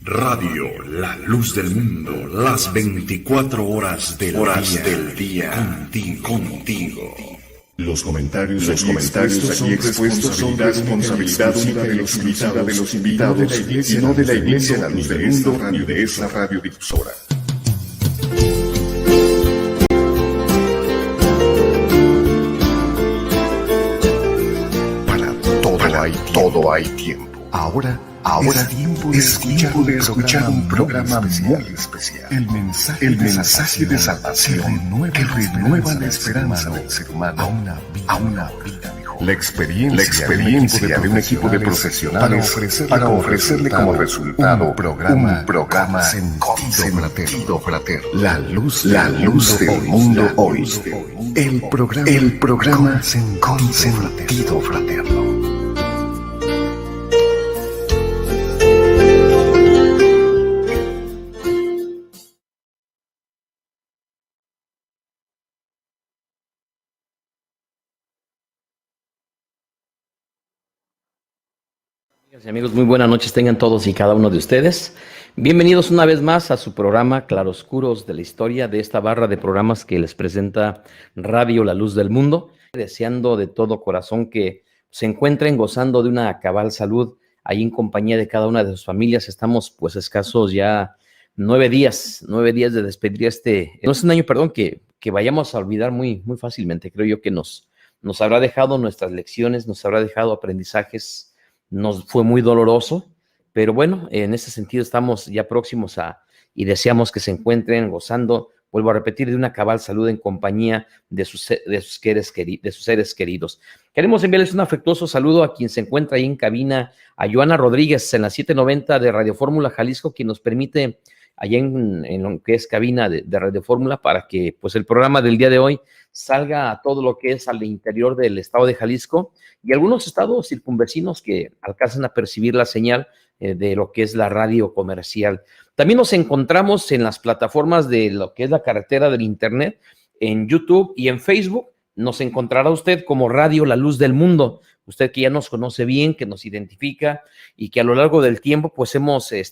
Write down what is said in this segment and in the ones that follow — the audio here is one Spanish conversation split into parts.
Radio La Luz del Mundo, las 24 horas del día, contigo. Los comentarios aquí expuestos son responsabilidad única de los invitados y no de la Iglesia La Luz del Mundo ni de esa radiodifusora. Para todo hay tiempo. Ahora es tiempo de escuchar un programa muy especial. El mensaje de salvación que renueva la esperanza del ser humano a una vida mejor. La experiencia de un equipo de profesionales para ofrecerle como resultado un programa sentido fraterno. La luz del mundo hoy. El programa con sentido fraterno. Amigos, muy buenas noches tengan todos y cada uno de ustedes. Bienvenidos una vez más a su programa Claroscuros de la Historia, de esta barra de programas que les presenta Radio La Luz del Mundo. Deseando de todo corazón que se encuentren gozando de una cabal salud ahí en compañía de cada una de sus familias. Estamos pues escasos ya 9 días de despedir no es un año, perdón, que vayamos a olvidar muy fácilmente. Creo yo que nos habrá dejado nuestras lecciones, nos habrá dejado aprendizajes. Nos fue muy doloroso, pero bueno, en ese sentido estamos ya próximos y deseamos que se encuentren gozando, vuelvo a repetir, de una cabal salud en compañía de sus seres queridos. Queremos enviarles un afectuoso saludo a quien se encuentra ahí en cabina, a Joana Rodríguez en la 790 de Radio Fórmula Jalisco, quien nos permite allá en lo que es cabina de Radio Fórmula para que pues el programa del día de hoy salga a todo lo que es al interior del estado de Jalisco y algunos estados circunvecinos que alcanzan a percibir la señal de lo que es la radio comercial. También nos encontramos en las plataformas de lo que es la carretera del internet, en YouTube y en Facebook. Nos encontrará usted como Radio La Luz del Mundo. Usted que ya nos conoce bien, que nos identifica y que a lo largo del tiempo, pues hemos, en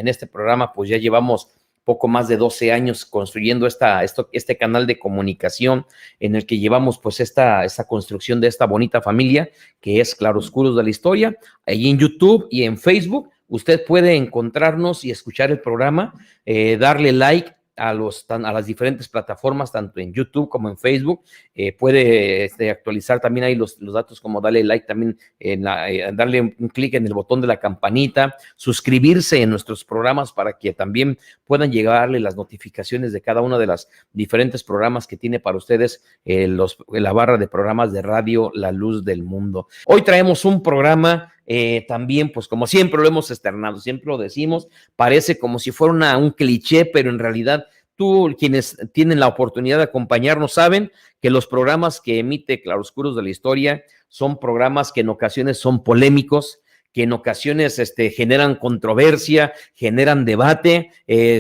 este programa, pues ya llevamos poco más de 12 años construyendo este canal de comunicación en el que llevamos pues esta construcción de esta bonita familia que es Claroscuros de la Historia. Ahí en YouTube y en Facebook usted puede encontrarnos y escuchar el programa, darle like a las diferentes plataformas, tanto en YouTube como en Facebook. Puede actualizar también ahí los datos, como darle like también, darle un clic en el botón de la campanita, suscribirse en nuestros programas para que también puedan llegarle las notificaciones de cada uno de los diferentes programas que tiene para ustedes la barra de programas de Radio La Luz del Mundo. Hoy traemos un programa también, pues como siempre lo hemos externado, siempre lo decimos, parece como si fuera un cliché, pero en realidad quienes tienen la oportunidad de acompañarnos saben que los programas que emite Claroscuros de la Historia son programas que en ocasiones son polémicos, que en ocasiones generan controversia, generan debate,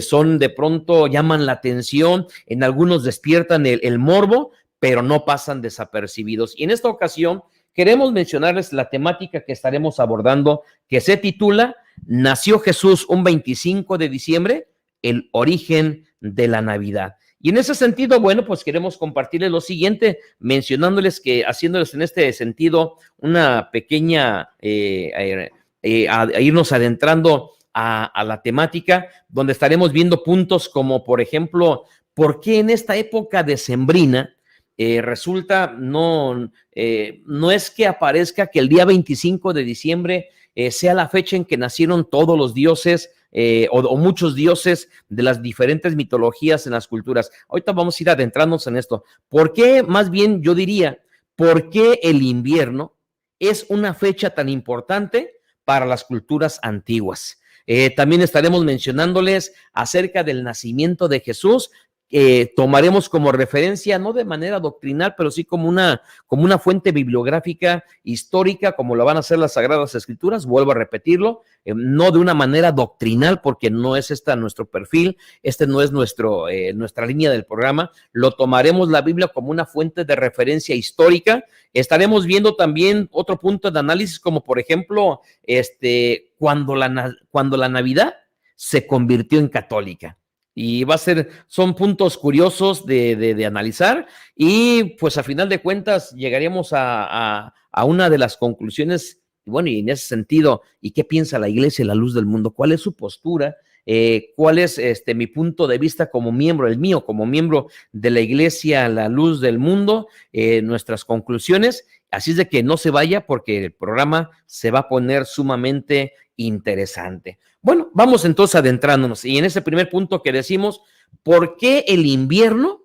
son de pronto, llaman la atención, en algunos despiertan el morbo, pero no pasan desapercibidos. Y en esta ocasión queremos mencionarles la temática que estaremos abordando, que se titula ¿Nació Jesús un 25 de diciembre? El origen de la Navidad. Y en ese sentido, bueno, pues queremos compartirles lo siguiente, haciéndoles en este sentido una pequeña, a irnos adentrando a la temática, donde estaremos viendo puntos como, por ejemplo, ¿por qué en esta época decembrina resulta no es que aparezca que el día 25 de diciembre sea la fecha en que nacieron todos los dioses o muchos dioses de las diferentes mitologías en las culturas? Ahorita vamos a ir adentrándonos en esto. ¿Por qué? Más bien yo diría, ¿por qué el invierno es una fecha tan importante para las culturas antiguas? También estaremos mencionándoles acerca del nacimiento de Jesús. Tomaremos como referencia, no de manera doctrinal, pero sí como una fuente bibliográfica histórica, como lo van a hacer las Sagradas Escrituras, vuelvo a repetirlo, no de una manera doctrinal, porque no es nuestro perfil, no es nuestra línea del programa. Lo tomaremos la Biblia como una fuente de referencia histórica. Estaremos viendo también otro punto de análisis, como por ejemplo, cuando la Navidad se convirtió en católica. Y son puntos curiosos de analizar y pues a final de cuentas llegaríamos a una de las conclusiones, bueno, y en ese sentido, ¿y qué piensa la Iglesia, la luz del mundo? ¿Cuál es su postura? ¿Cuál es mi punto de vista como miembro, el mío como miembro de la Iglesia, la luz del mundo? Nuestras conclusiones, así es de que no se vaya porque el programa se va a poner sumamente interesante. Bueno, vamos entonces adentrándonos y en ese primer punto que decimos, ¿por qué el invierno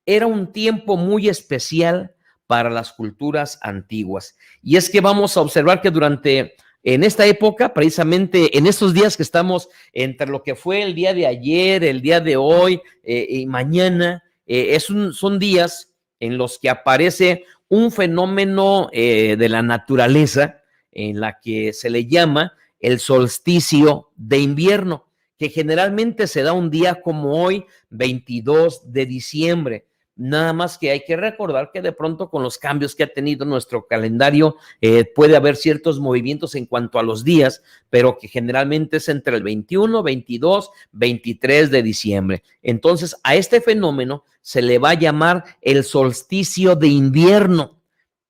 era un tiempo muy especial para las culturas antiguas? Y es que vamos a observar que en esta época, precisamente en estos días que estamos entre lo que fue el día de ayer, el día de hoy y mañana, son días en los que aparece un fenómeno de la naturaleza en la que se le llama el solsticio de invierno, que generalmente se da un día como hoy, 22 de diciembre. Nada más que hay que recordar que de pronto con los cambios que ha tenido nuestro calendario puede haber ciertos movimientos en cuanto a los días, pero que generalmente es entre el 21, 22, 23 de diciembre. Entonces a este fenómeno se le va a llamar el solsticio de invierno.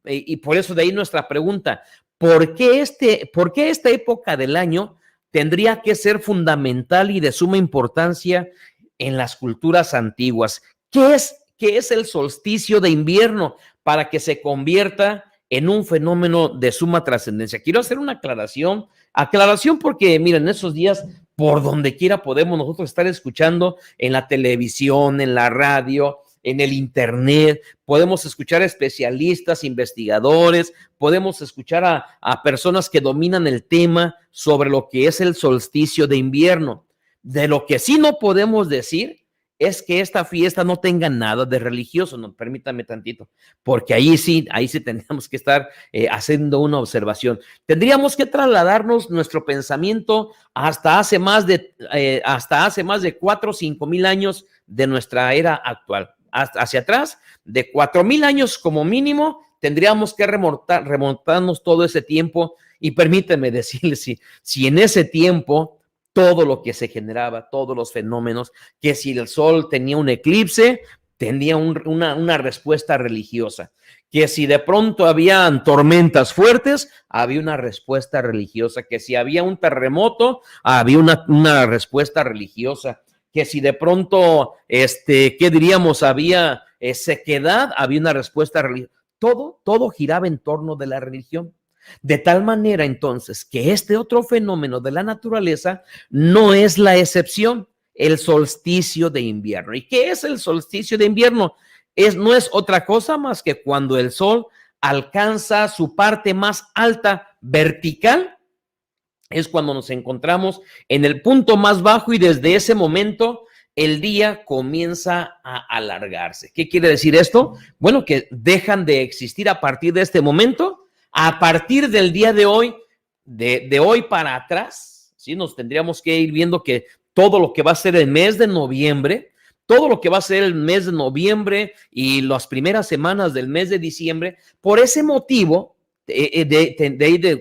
Y por eso de ahí nuestra pregunta, ¿por qué esta época del año tendría que ser fundamental y de suma importancia en las culturas antiguas? ¿Qué es el solsticio de invierno para que se convierta en un fenómeno de suma trascendencia? Quiero hacer una aclaración porque, miren, en esos días, por donde quiera podemos nosotros estar escuchando en la televisión, en la radio, en el internet, podemos escuchar especialistas, investigadores, podemos escuchar a personas que dominan el tema sobre lo que es el solsticio de invierno. De lo que sí no podemos decir es que esta fiesta no tenga nada de religioso, no, permítame tantito, porque ahí sí tendríamos que estar haciendo una observación. Tendríamos que trasladarnos nuestro pensamiento hasta hace más de 4 o 5 mil años de nuestra era actual. Hacia atrás, de 4,000 años como mínimo, tendríamos que remontarnos todo ese tiempo. Y permíteme decirles, si en ese tiempo todo lo que se generaba, todos los fenómenos, que si el sol tenía un eclipse, tenía una respuesta religiosa, que si de pronto habían tormentas fuertes, había una respuesta religiosa, que si había un terremoto, había una respuesta religiosa, que si de pronto, ¿qué diríamos? Había sequedad, había una respuesta religiosa. Todo giraba en torno de la religión. De tal manera, entonces, que este otro fenómeno de la naturaleza no es la excepción, el solsticio de invierno. ¿Y qué es el solsticio de invierno? No es otra cosa más que cuando el sol alcanza su parte más alta vertical, es cuando nos encontramos en el punto más bajo y desde ese momento el día comienza a alargarse. ¿Qué quiere decir esto? Bueno, que dejan de existir a partir de este momento, a partir del día de hoy, de hoy para atrás, ¿sí? Nos tendríamos que ir viendo que todo lo que va a ser el mes de noviembre, y las primeras semanas del mes de diciembre, por ese motivo,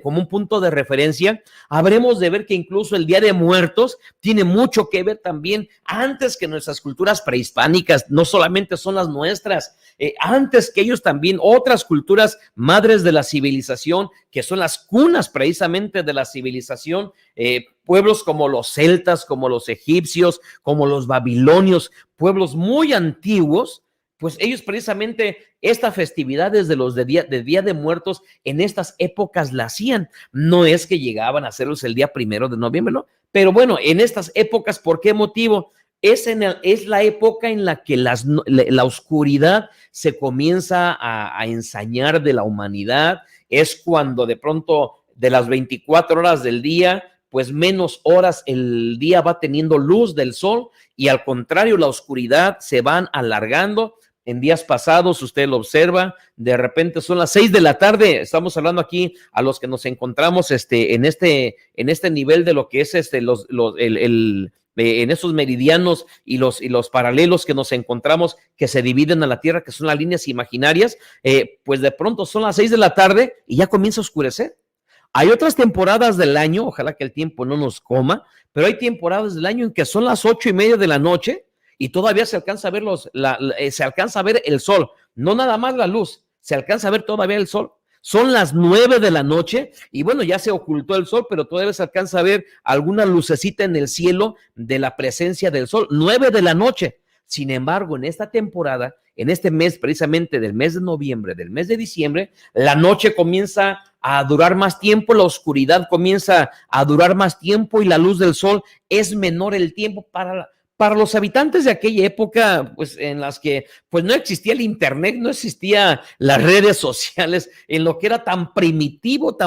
como un punto de referencia, habremos de ver que incluso el Día de Muertos tiene mucho que ver también antes que nuestras culturas prehispánicas, no solamente son las nuestras, antes que ellos también, otras culturas madres de la civilización, que son las cunas precisamente de la civilización, pueblos como los celtas, como los egipcios, como los babilonios, pueblos muy antiguos, pues ellos precisamente estas festividades de Día de Muertos en estas épocas la hacían. No es que llegaban a hacerlos el día 1 de noviembre, ¿no? Pero bueno, en estas épocas, ¿por qué motivo? Es la época en la que la oscuridad se comienza a ensañar de la humanidad. Es cuando de pronto de las 24 horas del día, pues menos horas el día va teniendo luz del sol y al contrario, la oscuridad se van alargando. En días pasados, usted lo observa, de repente son las 6 de la tarde, estamos hablando aquí a los que nos encontramos en este nivel de lo que es en esos meridianos y los paralelos que nos encontramos que se dividen a la Tierra, que son las líneas imaginarias, pues de pronto son las 6 de la tarde y ya comienza a oscurecer. Hay otras temporadas del año, ojalá que el tiempo no nos coma, pero hay temporadas del año en que son las 8:30 de la noche y todavía se alcanza a ver se alcanza a ver el sol, no nada más la luz, se alcanza a ver todavía el sol. Son las 9 de la noche y bueno, ya se ocultó el sol, pero todavía se alcanza a ver alguna lucecita en el cielo de la presencia del sol. 9 de la noche. Sin embargo, en esta temporada, en este mes precisamente del mes de noviembre, del mes de diciembre, la noche comienza a durar más tiempo, la oscuridad comienza a durar más tiempo y la luz del sol es menor el tiempo para los habitantes de aquella época, pues en las que pues no existía el internet, no existía las redes sociales, en lo que era tan primitivo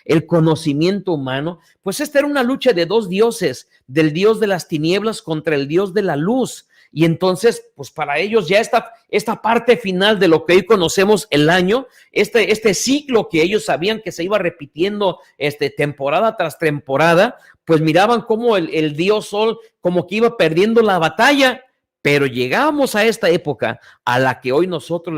el conocimiento humano, pues esta era una lucha de dos dioses, del dios de las tinieblas contra el dios de la luz. Y entonces, pues para ellos ya esta parte final de lo que hoy conocemos el año, este ciclo que ellos sabían que se iba repitiendo temporada tras temporada, pues miraban cómo el dios sol como que iba perdiendo la batalla, pero llegamos a esta época a la que hoy nosotros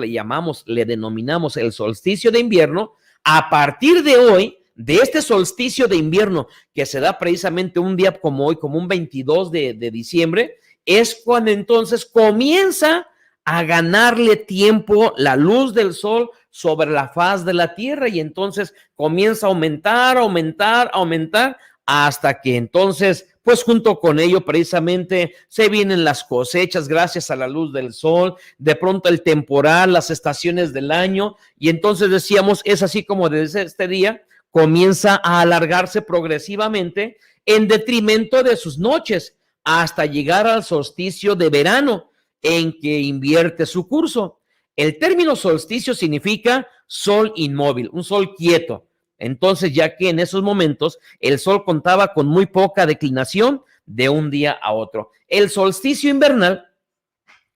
le denominamos el solsticio de invierno. A partir de hoy, de este solsticio de invierno que se da precisamente un día como hoy, como un 22 de diciembre, es cuando entonces comienza a ganarle tiempo la luz del sol sobre la faz de la tierra y entonces comienza a aumentar hasta que entonces, pues junto con ello precisamente se vienen las cosechas gracias a la luz del sol, de pronto el temporal, las estaciones del año y entonces decíamos, es así como desde este día comienza a alargarse progresivamente en detrimento de sus noches, hasta llegar al solsticio de verano, en que invierte su curso. El término solsticio significa sol inmóvil, un sol quieto. Entonces, ya que en esos momentos el sol contaba con muy poca declinación de un día a otro. El solsticio invernal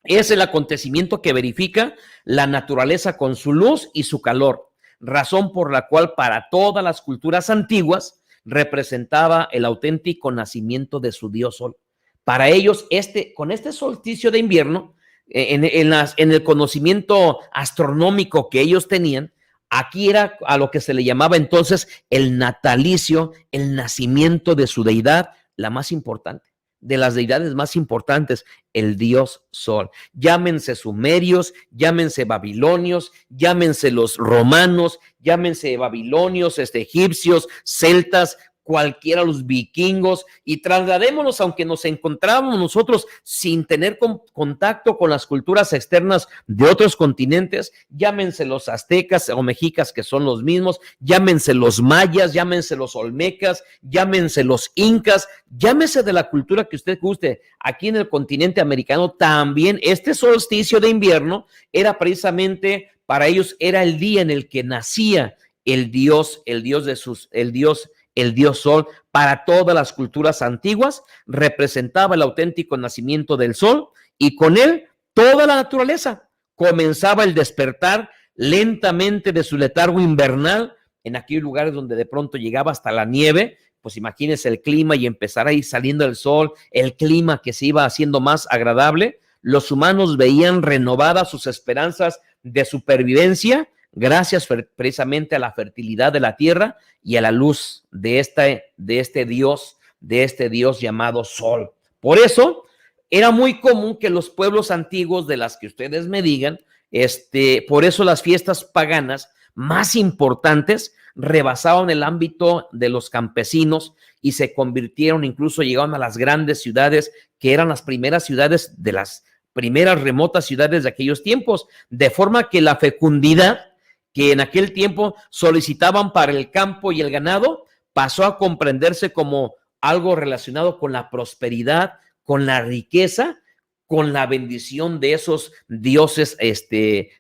es el acontecimiento que verifica la naturaleza con su luz y su calor, razón por la cual para todas las culturas antiguas representaba el auténtico nacimiento de su dios sol. Para ellos, con este solsticio de invierno, en el conocimiento astronómico que ellos tenían, aquí era a lo que se le llamaba entonces el natalicio, el nacimiento de su deidad, la más importante, de las deidades más importantes, el dios sol. Llámense sumerios, llámense babilonios, llámense los romanos, llámense babilonios, egipcios, celtas, cualquiera, los vikingos, y trasladémonos, aunque nos encontrábamos nosotros sin tener contacto con las culturas externas de otros continentes, llámense los aztecas o mexicas, que son los mismos, llámense los mayas, llámense los olmecas, llámense los incas, llámese de la cultura que usted guste. Aquí en el continente americano también este solsticio de invierno era precisamente, para ellos era el día en el que nacía el dios sol. Para todas las culturas antiguas representaba el auténtico nacimiento del sol y con él toda la naturaleza. Comenzaba el despertar lentamente de su letargo invernal en aquellos lugares donde de pronto llegaba hasta la nieve. Pues imagínense el clima y empezar a ir saliendo el sol, el clima que se iba haciendo más agradable. Los humanos veían renovadas sus esperanzas de supervivencia gracias precisamente a la fertilidad de la tierra y a la luz de este Dios llamado Sol. Por eso era muy común que los pueblos antiguos, de las que ustedes me digan, por eso las fiestas paganas más importantes rebasaban el ámbito de los campesinos y se convirtieron, incluso llegaron a las grandes ciudades, que eran las primeras ciudades de las primeras remotas ciudades de aquellos tiempos, de forma que la fecundidad que en aquel tiempo solicitaban para el campo y el ganado, pasó a comprenderse como algo relacionado con la prosperidad, con la riqueza, con la bendición de esos dioses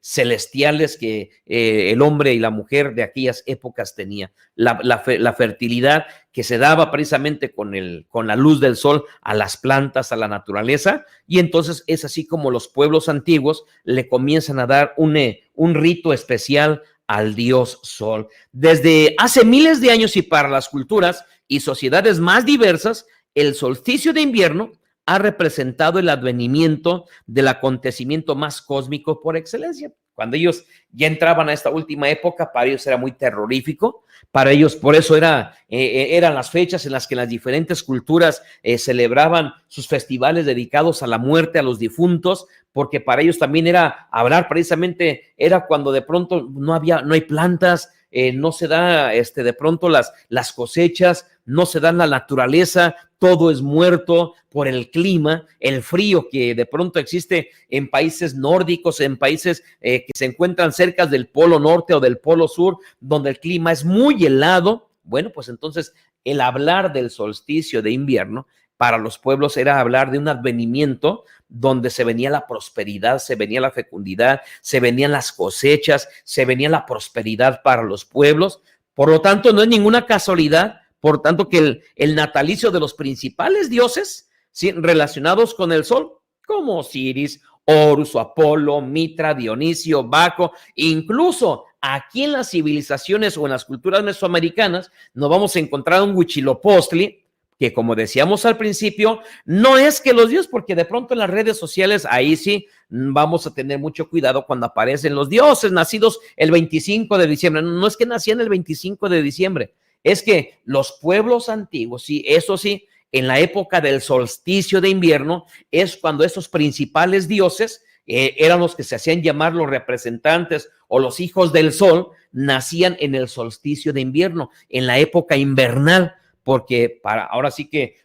celestiales que el hombre y la mujer de aquellas épocas tenían. La fertilidad que se daba precisamente con la luz del sol a las plantas, a la naturaleza, y entonces es así como los pueblos antiguos le comienzan a dar un rito especial al dios sol. Desde hace miles de años y para las culturas y sociedades más diversas, el solsticio de invierno ha representado el advenimiento del acontecimiento más cósmico por excelencia. cuando ellos ya entraban a esta última época, para ellos era muy terrorífico, para ellos por eso eran las fechas en las que las diferentes culturas celebraban sus festivales dedicados a la muerte, a los difuntos, porque para ellos también era hablar precisamente, era cuando de pronto no hay plantas, no se da de pronto las cosechas, no se da la naturaleza, todo es muerto por el clima, el frío que de pronto existe en países nórdicos, en países que se encuentran cerca del polo norte o del polo sur, donde el clima es muy helado. Bueno, pues entonces el hablar del solsticio de invierno para los pueblos era hablar de un advenimiento donde se venía la prosperidad, se venía la fecundidad, se venían las cosechas, se venía la prosperidad para los pueblos. Por lo tanto, no es ninguna casualidad, por tanto, que el natalicio de los principales dioses, ¿sí?, relacionados con el sol, como Osiris, Horus, Apolo, Mitra, Dionisio, Baco, incluso aquí en las civilizaciones o en las culturas mesoamericanas, nos vamos a encontrar un Huitzilopochtli, que como decíamos al principio, no es que los dioses, porque de pronto en las redes sociales, ahí sí vamos a tener mucho cuidado cuando aparecen los dioses nacidos el 25 de diciembre. No es que nacían el 25 de diciembre, es que los pueblos antiguos, sí, eso sí, en la época del solsticio de invierno, es cuando esos principales dioses eran los que se hacían llamar los representantes o los hijos del sol, nacían en el solsticio de invierno, en la época invernal, porque ahora sí que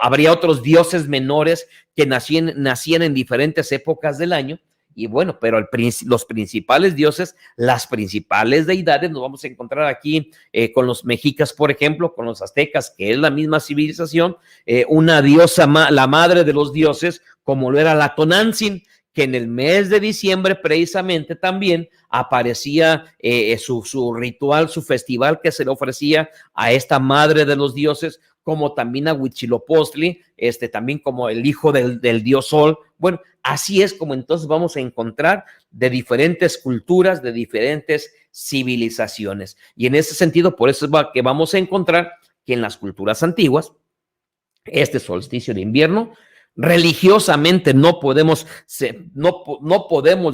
habría otros dioses menores que nacían en diferentes épocas del año. Y bueno, pero los principales dioses, las principales deidades, nos vamos a encontrar aquí con los mexicas, por ejemplo, con los aztecas, que es la misma civilización, una diosa, la madre de los dioses, como lo era la Tonantzin, que en el mes de diciembre precisamente también aparecía su ritual, su festival que se le ofrecía a esta madre de los dioses, como también a Huitzilopochtli, también como el hijo del dios Sol. Bueno, así es como entonces vamos a encontrar de diferentes culturas, de diferentes civilizaciones. Y en ese sentido, por eso es que vamos a encontrar que en las culturas antiguas, este solsticio de invierno, religiosamente no podemos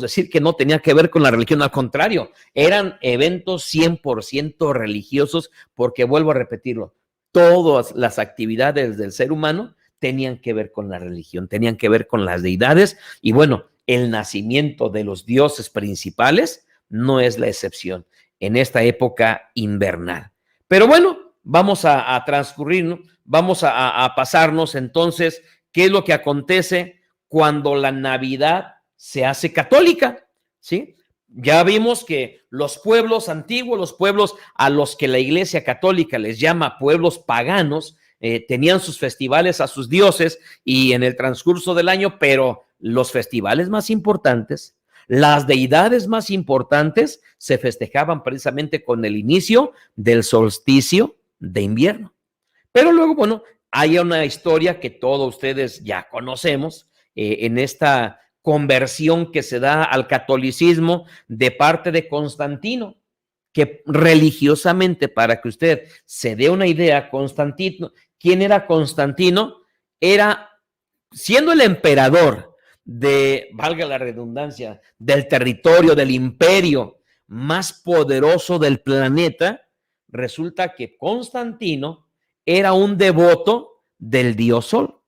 decir que no tenía que ver con la religión, al contrario, eran eventos 100% religiosos, porque vuelvo a repetirlo, todas las actividades del ser humano tenían que ver con la religión, tenían que ver con las deidades, y bueno, el nacimiento de los dioses principales no es la excepción en esta época invernal. Pero bueno, vamos a transcurrir, ¿no? Vamos a pasarnos entonces. ¿Qué es lo que acontece cuando la Navidad se hace católica? ¿Sí? Ya vimos que los pueblos antiguos, los pueblos a los que la Iglesia Católica les llama pueblos paganos, tenían sus festivales a sus dioses y en el transcurso del año, pero los festivales más importantes, las deidades más importantes, se festejaban precisamente con el inicio del solsticio de invierno. Pero luego, bueno, hay una historia que todos ustedes ya conocemos en esta conversión que se da al catolicismo de parte de Constantino, que religiosamente, para que usted se dé una idea, Constantino, ¿quién era Constantino? Era, siendo el emperador valga la redundancia, del territorio, del imperio más poderoso del planeta, resulta que Constantino era un devoto del dios Sol,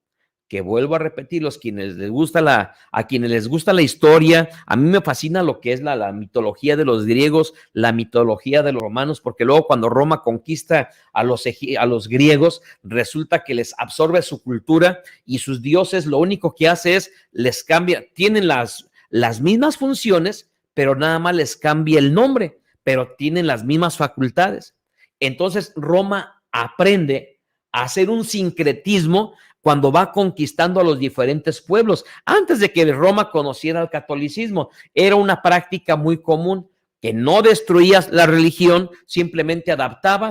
que vuelvo a repetir, a quienes les gusta la historia, a mí me fascina lo que es la mitología de los griegos, la mitología de los romanos, porque luego cuando Roma conquista a los griegos, resulta que les absorbe su cultura y sus dioses lo único que hace es les cambia, tienen las mismas funciones, pero nada más les cambia el nombre, pero tienen las mismas facultades. Entonces Roma aprende a hacer un sincretismo cuando va conquistando a los diferentes pueblos. Antes de que Roma conociera el catolicismo, era una práctica muy común, que no destruía la religión, simplemente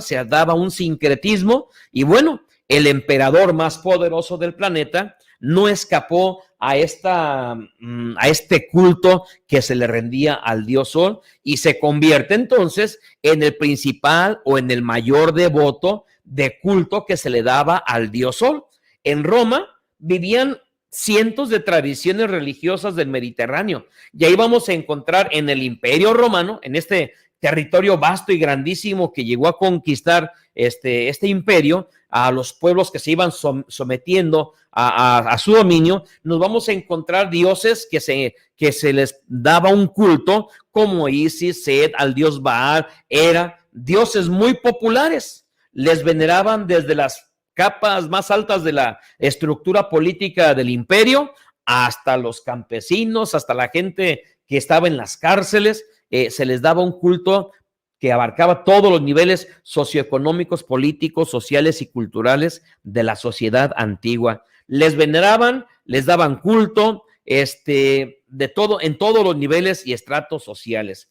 se daba un sincretismo, y bueno, el emperador más poderoso del planeta no escapó a este culto que se le rendía al dios Sol, y se convierte entonces en el principal o en el mayor devoto de culto que se le daba al dios Sol. En Roma vivían cientos de tradiciones religiosas del Mediterráneo. Y ahí vamos a encontrar en el Imperio Romano, en este territorio vasto y grandísimo que llegó a conquistar este imperio, a los pueblos que se iban sometiendo a su dominio, nos vamos a encontrar dioses que se les daba un culto, como Isis, Set, al dios Baal, Hera, dioses muy populares. Les veneraban desde las capas más altas de la estructura política del imperio hasta los campesinos, hasta la gente que estaba en las cárceles. Se les daba un culto que abarcaba todos los niveles socioeconómicos, políticos, sociales y culturales de la sociedad antigua. Les veneraban, les daban culto, de todo, en todos los niveles y estratos sociales.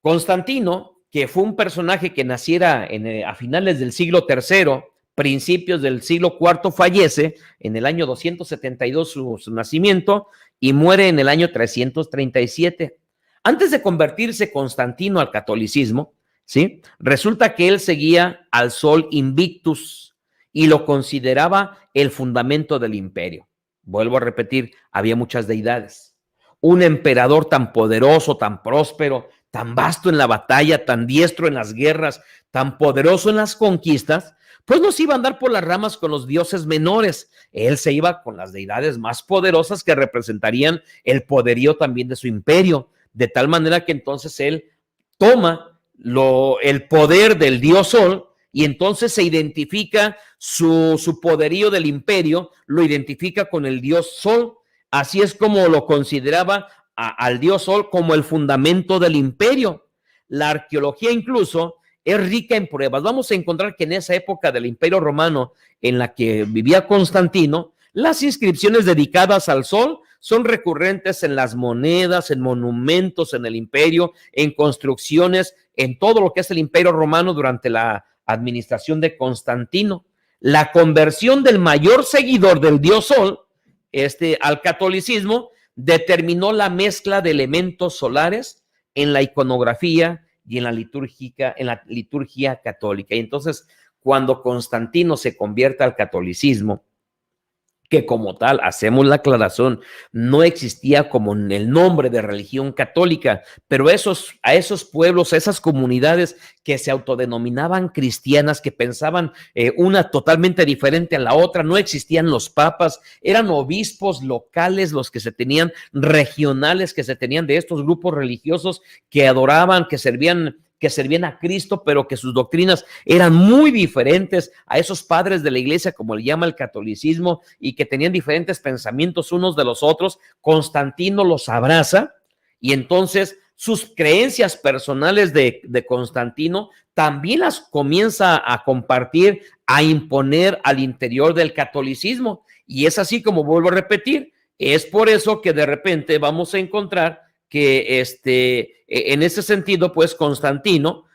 Constantino, que fue un personaje que naciera a finales del siglo III, principios del siglo IV, fallece en el año 272 su nacimiento y muere en el año 337. Antes de convertirse Constantino al catolicismo, ¿sí?, resulta que él seguía al sol Invictus y lo consideraba el fundamento del imperio. Vuelvo a repetir, había muchas deidades. Un emperador tan poderoso, tan próspero, tan vasto en la batalla, tan diestro en las guerras, tan poderoso en las conquistas, pues no se iba a andar por las ramas con los dioses menores. Él se iba con las deidades más poderosas que representarían el poderío también de su imperio. De tal manera que entonces él toma el poder del dios Sol y entonces se identifica su poderío del imperio, lo identifica con el dios Sol. Así es como lo consideraba al dios Sol como el fundamento del imperio. La arqueología incluso es rica en pruebas. Vamos a encontrar que en esa época del Imperio Romano en la que vivía Constantino, las inscripciones dedicadas al sol son recurrentes en las monedas, en monumentos en el imperio, en construcciones, en todo lo que es el Imperio Romano durante la administración de Constantino. La conversión del mayor seguidor del dios Sol al catolicismo determinó la mezcla de elementos solares en la iconografía y en la liturgia católica. Y entonces, cuando Constantino se convierte al catolicismo, que como tal, hacemos la aclaración, no existía como el nombre de religión católica, pero a esos pueblos, a esas comunidades que se autodenominaban cristianas, que pensaban una totalmente diferente a la otra, no existían los papas, eran obispos locales los que se tenían, regionales que se tenían de estos grupos religiosos que adoraban, que servían a Cristo, pero que sus doctrinas eran muy diferentes a esos padres de la iglesia, como le llama el catolicismo, y que tenían diferentes pensamientos unos de los otros. Constantino los abraza y entonces sus creencias personales de Constantino también las comienza a compartir, a imponer al interior del catolicismo. Y es así como vuelvo a repetir, es por eso que de repente vamos a encontrar que en ese sentido, pues Constantino,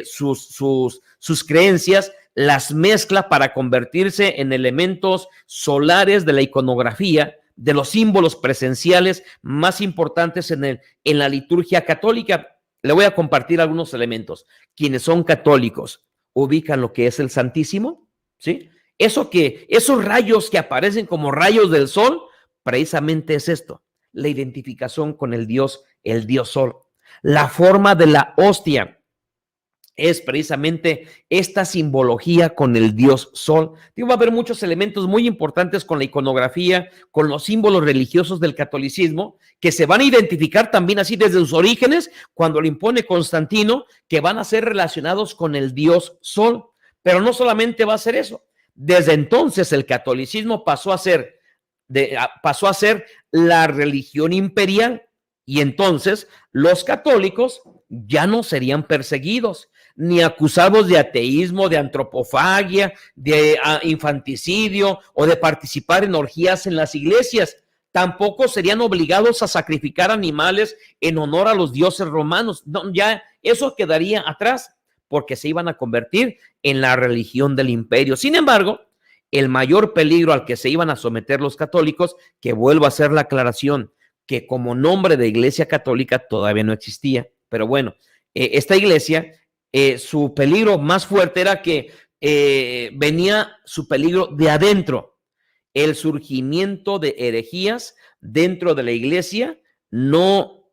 sus creencias las mezcla para convertirse en elementos solares de la iconografía, de los símbolos presenciales más importantes en la liturgia católica. Le voy a compartir algunos elementos. Quienes son católicos ubican lo que es el Santísimo, ¿sí? Esos rayos que aparecen como rayos del sol, precisamente es esto. La identificación con el dios Sol. La forma de la hostia es precisamente esta simbología con el dios Sol. Va a haber muchos elementos muy importantes con la iconografía, con los símbolos religiosos del catolicismo, que se van a identificar también así desde sus orígenes, cuando lo impone Constantino, que van a ser relacionados con el dios Sol. Pero no solamente va a ser eso. Desde entonces el catolicismo pasó a ser la religión imperial, y entonces los católicos ya no serían perseguidos ni acusados de ateísmo, de antropofagia, de infanticidio o de participar en orgías en las iglesias. Tampoco serían obligados a sacrificar animales en honor a los dioses romanos. No, ya eso quedaría atrás, porque se iban a convertir en la religión del imperio. Sin embargo, el mayor peligro al que se iban a someter los católicos, que vuelvo a hacer la aclaración, que como nombre de iglesia católica todavía no existía, pero bueno, esta iglesia, su peligro más fuerte era que venía su peligro de adentro, el surgimiento de herejías dentro de la iglesia, no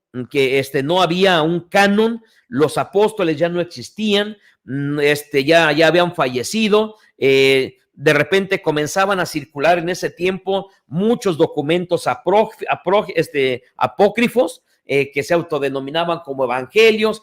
había un canon, los apóstoles ya no existían, ya habían fallecido, de repente comenzaban a circular en ese tiempo muchos documentos apócrifos, que se autodenominaban como evangelios,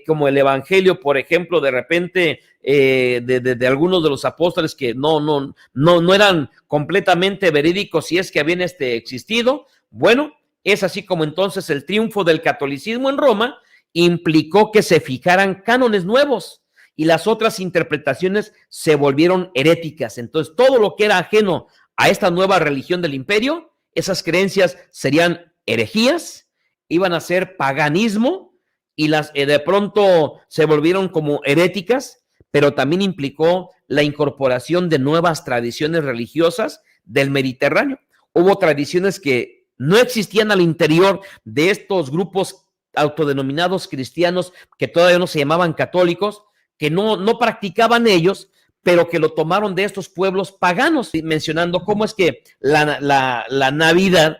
como el evangelio, por ejemplo, de repente de algunos de los apóstoles que no eran completamente verídicos, si es que habían existido. Bueno, es así como entonces el triunfo del catolicismo en Roma implicó que se fijaran cánones nuevos y las otras interpretaciones se volvieron heréticas. Entonces, todo lo que era ajeno a esta nueva religión del imperio, esas creencias serían herejías, iban a ser paganismo y las de pronto se volvieron como heréticas, pero también implicó la incorporación de nuevas tradiciones religiosas del Mediterráneo. Hubo tradiciones que no existían al interior de estos grupos autodenominados cristianos, que todavía no se llamaban católicos, que no practicaban ellos, pero que lo tomaron de estos pueblos paganos, mencionando cómo es que la Navidad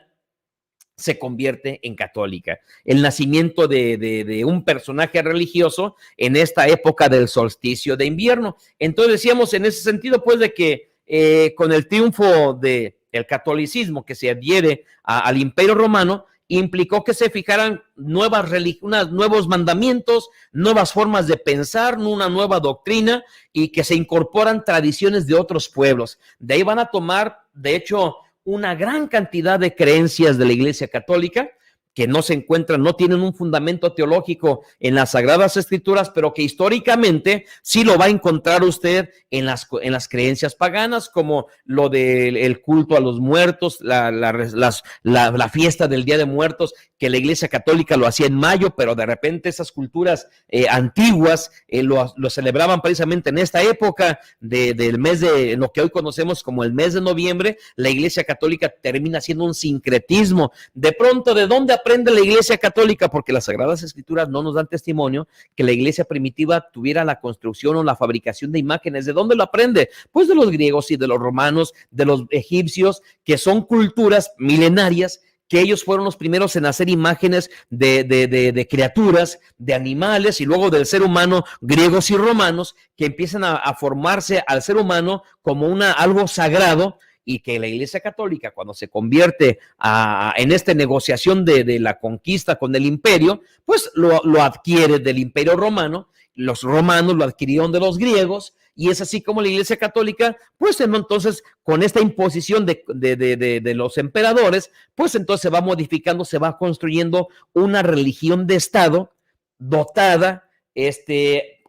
se convierte en católica. El nacimiento de un personaje religioso en esta época del solsticio de invierno. Entonces decíamos en ese sentido, pues, de que con el triunfo del catolicismo que se adhiere al Imperio Romano, implicó que se fijaran nuevos mandamientos, nuevas formas de pensar, una nueva doctrina, y que se incorporan tradiciones de otros pueblos. De ahí van a tomar, de hecho, una gran cantidad de creencias de la Iglesia Católica que no tienen un fundamento teológico en las Sagradas Escrituras, pero que históricamente sí lo va a encontrar usted en las creencias paganas, como lo del culto a los muertos, la fiesta del Día de Muertos, que la Iglesia Católica lo hacía en mayo, pero de repente esas culturas antiguas lo celebraban precisamente en esta época del mes de lo que hoy conocemos como el mes de noviembre. La Iglesia Católica termina siendo un sincretismo. De pronto, ¿de dónde aprende la Iglesia Católica? Porque las Sagradas Escrituras no nos dan testimonio que la Iglesia primitiva tuviera la construcción o la fabricación de imágenes. ¿De dónde lo aprende? Pues de los griegos y de los romanos, de los egipcios, que son culturas milenarias, que ellos fueron los primeros en hacer imágenes de criaturas, de animales, y luego del ser humano, griegos y romanos, que empiezan a formarse al ser humano como algo sagrado, y que la Iglesia Católica, cuando se convierte en esta negociación de la conquista con el imperio, pues lo adquiere del Imperio Romano. Los romanos lo adquirieron de los griegos, y es así como la Iglesia Católica, pues entonces con esta imposición de los emperadores, pues entonces se va modificando, se va construyendo una religión de Estado dotada,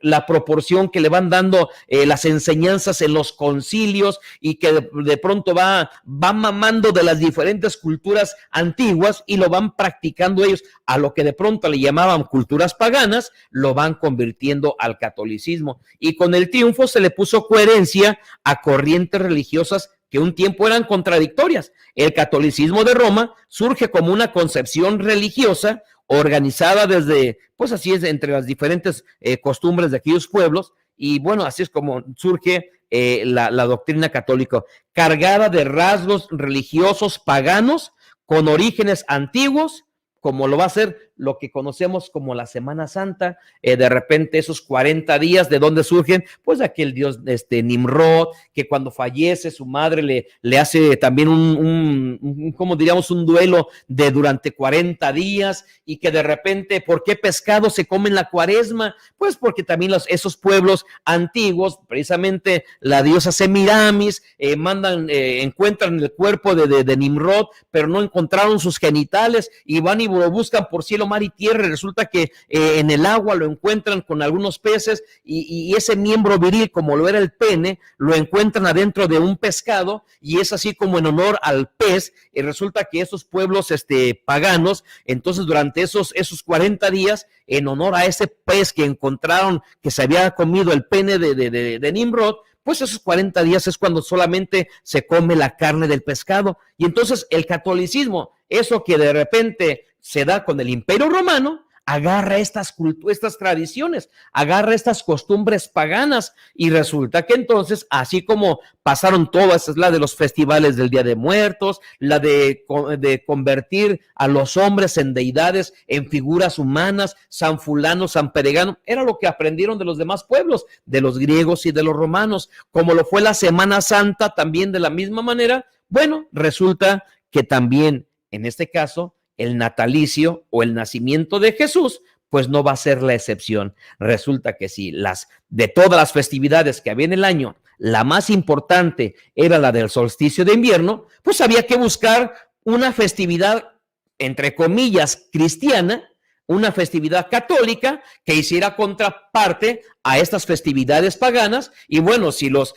la proporción que le van dando las enseñanzas en los concilios, y que de pronto va mamando de las diferentes culturas antiguas y lo van practicando ellos. A lo que de pronto le llamaban culturas paganas, lo van convirtiendo al catolicismo, y con el triunfo se le puso coherencia a corrientes religiosas que un tiempo eran contradictorias. El catolicismo de Roma surge como una concepción religiosa organizada desde, pues así es, entre las diferentes costumbres de aquellos pueblos, y bueno, así es como surge la doctrina católica, cargada de rasgos religiosos paganos con orígenes antiguos, como lo va a ser lo que conocemos como la Semana Santa. De repente esos 40 días, ¿de dónde surgen? Pues de aquel dios Nimrod, que cuando fallece su madre le hace también como diríamos, un duelo durante 40 días, y que de repente, ¿por qué pescado se come en la cuaresma? Pues porque también esos pueblos antiguos, precisamente la diosa Semiramis, encuentran el cuerpo de Nimrod, pero no encontraron sus genitales, y van y lo buscan por cielo, mar y tierra, y resulta que en el agua lo encuentran con algunos peces, y ese miembro viril, como lo era el pene, lo encuentran adentro de un pescado, y es así como en honor al pez. Y resulta que esos pueblos paganos, entonces durante esos 40 días, en honor a ese pez que encontraron que se había comido el pene de Nimrod, pues esos 40 días es cuando solamente se come la carne del pescado. Y entonces el catolicismo, eso que de repente se da con el Imperio Romano, agarra estas tradiciones, agarra estas costumbres paganas y resulta que entonces, así como pasaron todas, es la de los festivales del Día de Muertos, la de convertir a los hombres en deidades, en figuras humanas, San Fulano, San Peregano, era lo que aprendieron de los demás pueblos, de los griegos y de los romanos, como lo fue la Semana Santa también de la misma manera. Bueno, resulta que también en este caso el natalicio o el nacimiento de Jesús, pues no va a ser la excepción. Resulta que si de todas las festividades que había en el año, la más importante era la del solsticio de invierno, pues había que buscar una festividad, entre comillas, cristiana, una festividad católica que hiciera contraparte a estas festividades paganas. Y bueno, si los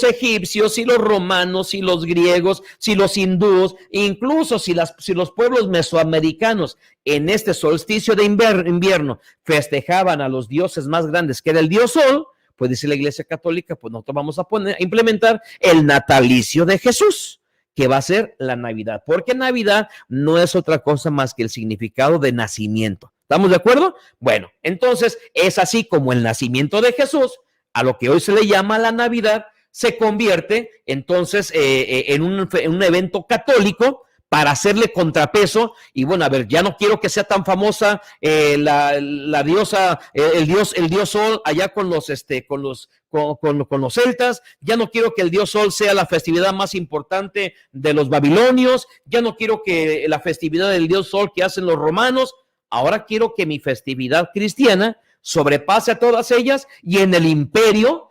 egipcios, si los romanos, si los griegos, si los hindúes, incluso si los pueblos mesoamericanos en este solsticio de invierno festejaban a los dioses más grandes, que era el dios Sol, pues dice la Iglesia Católica, pues nosotros vamos a implementar el natalicio de Jesús, que va a ser la Navidad, porque Navidad no es otra cosa más que el significado de nacimiento. ¿Estamos de acuerdo? Bueno, entonces es así como el nacimiento de Jesús, a lo que hoy se le llama la Navidad, se convierte entonces en un evento católico para hacerle contrapeso. Y bueno, a ver, ya no quiero que sea tan famosa la diosa, el dios Sol allá con los celtas. Ya no quiero que el dios Sol sea la festividad más importante de los babilonios. Ya no quiero que la festividad del dios Sol que hacen los romanos. Ahora quiero que mi festividad cristiana sobrepase a todas ellas, y en el imperio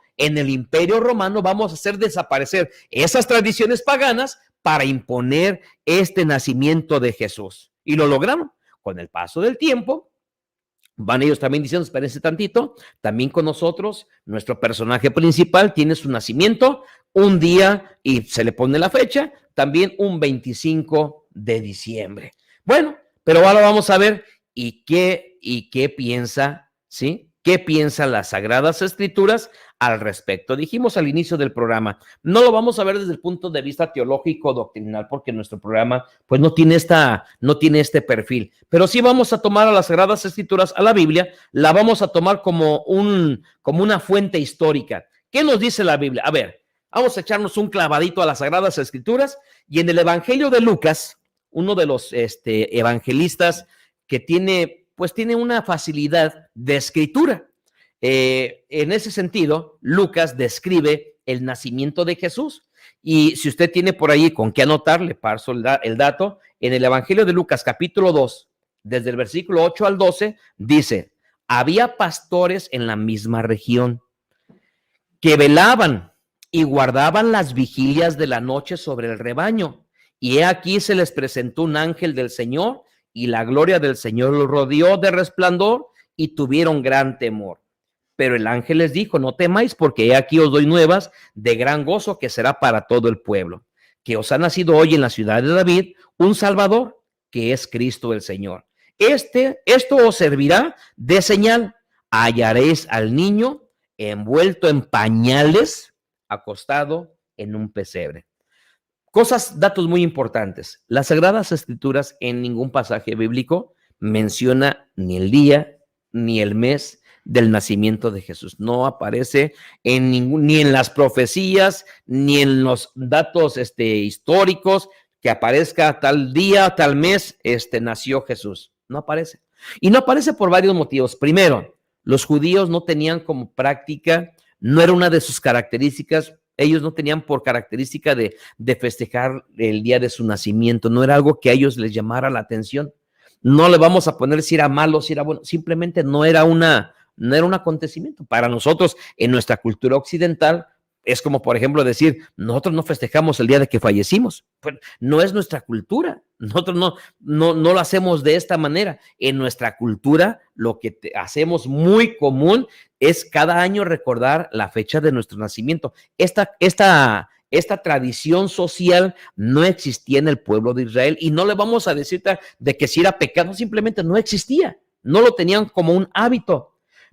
romano vamos a hacer desaparecer esas tradiciones paganas para imponer este nacimiento de Jesús. Y lo lograron. Con el paso del tiempo, van ellos también diciendo, espérense tantito, también con nosotros, nuestro personaje principal tiene su nacimiento un día, y se le pone la fecha, también un 25 de diciembre. Bueno, pero ahora vamos a ver ¿y qué piensa, sí? ¿Qué piensan las Sagradas Escrituras al respecto? Dijimos al inicio del programa, no lo vamos a ver desde el punto de vista teológico doctrinal, porque nuestro programa pues no tiene este perfil, pero sí vamos a tomar a las Sagradas Escrituras, a la Biblia, la vamos a tomar como una fuente histórica. ¿Qué nos dice la Biblia? A ver, vamos a echarnos un clavadito a las Sagradas Escrituras, y en el Evangelio de Lucas, uno de los evangelistas que tiene una facilidad de escritura. En ese sentido, Lucas describe el nacimiento de Jesús. Y si usted tiene por ahí con qué anotar, le paso el dato. En el Evangelio de Lucas, capítulo 2, desde el versículo 8 al 12, dice: había pastores en la misma región que velaban y guardaban las vigilias de la noche sobre el rebaño. Y he aquí se les presentó un ángel del Señor, y la gloria del Señor los rodeó de resplandor, y tuvieron gran temor. Pero el ángel les dijo: no temáis, porque he aquí os doy nuevas de gran gozo, que será para todo el pueblo, que os ha nacido hoy en la ciudad de David un Salvador, que es Cristo el Señor. Esto os servirá de señal: hallaréis al niño envuelto en pañales, acostado en un pesebre. Datos muy importantes. Las Sagradas Escrituras en ningún pasaje bíblico menciona ni el día ni el mes del nacimiento de Jesús. No aparece ni en las profecías, ni en los datos históricos que aparezca tal día, tal mes, nació Jesús. No aparece. Y no aparece por varios motivos. Primero, los judíos no tenían como práctica, no era una de sus características. Ellos no tenían por característica de festejar el día de su nacimiento. No era algo que a ellos les llamara la atención. No le vamos a poner si era malo, si era bueno. Simplemente no era un acontecimiento. Para nosotros, en nuestra cultura occidental, es como, por ejemplo, decir, nosotros no festejamos el día de que fallecimos. Pues no es nuestra cultura. Nosotros no lo hacemos de esta manera. En nuestra cultura, lo que hacemos muy común es cada año recordar la fecha de nuestro nacimiento. Esta tradición social no existía en el pueblo de Israel, y no le vamos a decir de que si era pecado, simplemente no existía. No lo tenían como un hábito.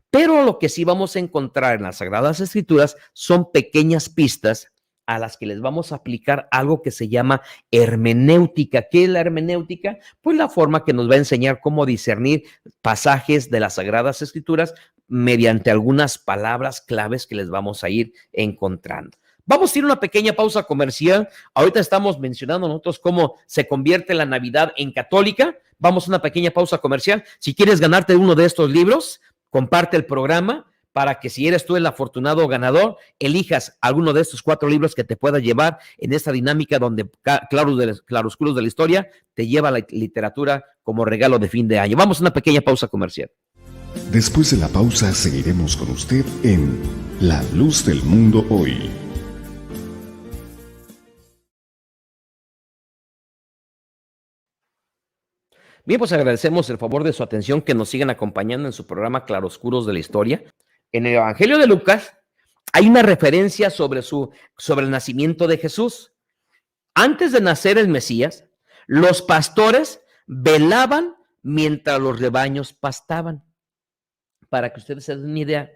Pero lo que sí vamos a encontrar en las Sagradas Escrituras son pequeñas pistas a las que les vamos a aplicar algo que se llama hermenéutica. ¿Qué es la hermenéutica? Pues la forma que nos va a enseñar cómo discernir pasajes de las Sagradas Escrituras mediante algunas palabras claves que les vamos a ir encontrando. Vamos a ir a una pequeña pausa comercial. Ahorita estamos mencionando nosotros cómo se convierte la Navidad en católica. Vamos a una pequeña pausa comercial. Si quieres ganarte uno de estos libros, comparte el programa para que si eres tú el afortunado ganador, elijas alguno de estos 4 libros que te pueda llevar en esta dinámica donde Claroscuros de la Historia te lleva la literatura como regalo de fin de año. Vamos a una pequeña pausa comercial. Después de la pausa seguiremos con usted en La Luz del Mundo Hoy. Bien, pues agradecemos el favor de su atención, que nos sigan acompañando en su programa Claroscuros de la Historia. En el Evangelio de Lucas hay una referencia sobre el nacimiento de Jesús. Antes de nacer el Mesías, los pastores velaban mientras los rebaños pastaban. Para que ustedes se den una idea,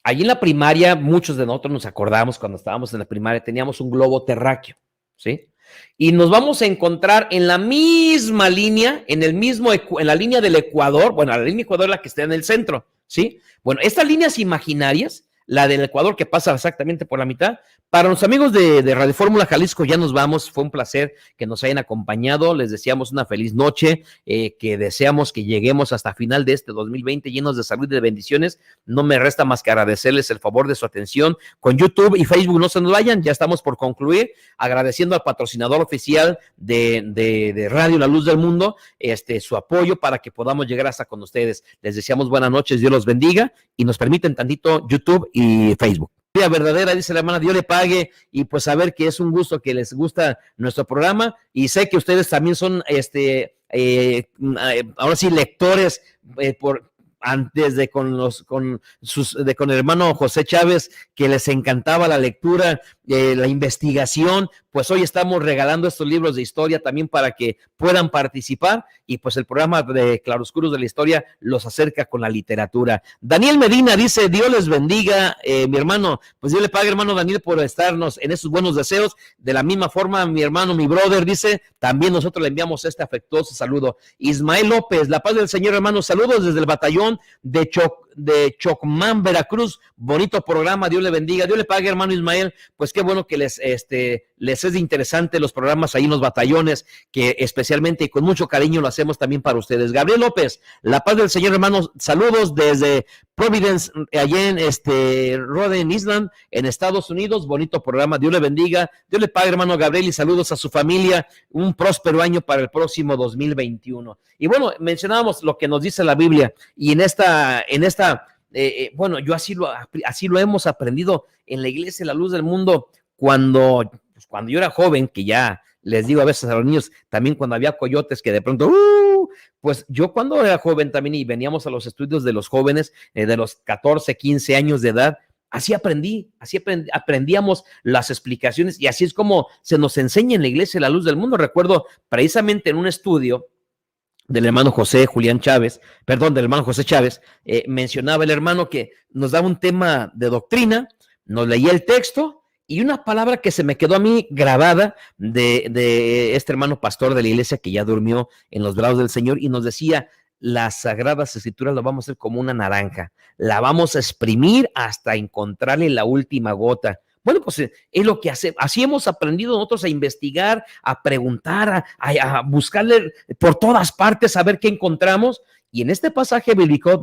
allí en la primaria, muchos de nosotros nos acordamos cuando estábamos en la primaria, teníamos un globo terráqueo, ¿sí? Y nos vamos a encontrar en la misma línea, en la línea del Ecuador. Bueno, la línea Ecuador es la que está en el centro, ¿sí? Bueno, estas líneas imaginarias, la del Ecuador que pasa exactamente por la mitad, para los amigos de Radio Fórmula Jalisco ya nos vamos. Fue un placer que nos hayan acompañado. Les deseamos una feliz noche, que deseamos que lleguemos hasta final de este 2020 llenos de salud y de bendiciones. No me resta más que agradecerles el favor de su atención. Con YouTube y Facebook no se nos vayan, ya estamos por concluir, agradeciendo al patrocinador oficial de Radio La Luz del Mundo, su apoyo para que podamos llegar hasta con ustedes. Les deseamos buenas noches, Dios los bendiga, y nos permiten tantito YouTube y Facebook. Verdadera, dice la hermana, Dios le pague, y pues saber que es un gusto que les gusta nuestro programa, y sé que ustedes también son ahora sí lectores antes de con el hermano José Chávez, que les encantaba la lectura, la investigación. Pues hoy estamos regalando estos libros de historia también para que puedan participar, y pues el programa de Claroscuros de la Historia los acerca con la literatura. Daniel Medina dice, Dios les bendiga, mi hermano. Pues Dios le pague, hermano Daniel, por estarnos en esos buenos deseos. De la misma forma, mi hermano, mi brother, dice, también nosotros le enviamos este afectuoso saludo. Ismael López, la paz del Señor, hermano, saludos desde el batallón de Chocmán, Veracruz. Bonito programa, Dios le bendiga, Dios le pague, hermano Ismael. Pues qué bueno que les es interesante los programas ahí en los batallones, que especialmente y con mucho cariño lo hacemos también para ustedes. Gabriel López, la paz del Señor, hermanos, saludos desde Providence, allá en Rhode Island, en Estados Unidos. Bonito programa, Dios le bendiga, Dios le pague, hermano Gabriel, y saludos a su familia. Un próspero año para el próximo 2021. Y bueno, mencionábamos lo que nos dice la Biblia, y en esta bueno, yo así lo hemos aprendido en la Iglesia La Luz del Mundo, cuando yo era joven, que ya les digo a veces a los niños, también cuando había coyotes que de pronto, pues yo cuando era joven también, y veníamos a los estudios de los jóvenes, de los 14, 15 años de edad, aprendíamos las explicaciones, y así es como se nos enseña en la Iglesia La Luz del Mundo. Recuerdo precisamente en un estudio del hermano José Chávez, mencionaba el hermano que nos daba un tema de doctrina, nos leía el texto, y una palabra que se me quedó a mí grabada de este hermano pastor de la iglesia que ya durmió en los brazos del Señor, y nos decía, las Sagradas Escrituras las vamos a hacer como una naranja, la vamos a exprimir hasta encontrarle la última gota. Bueno, pues es lo que así hemos aprendido nosotros a investigar, a preguntar, a buscarle por todas partes, a ver qué encontramos. Y en este pasaje bíblico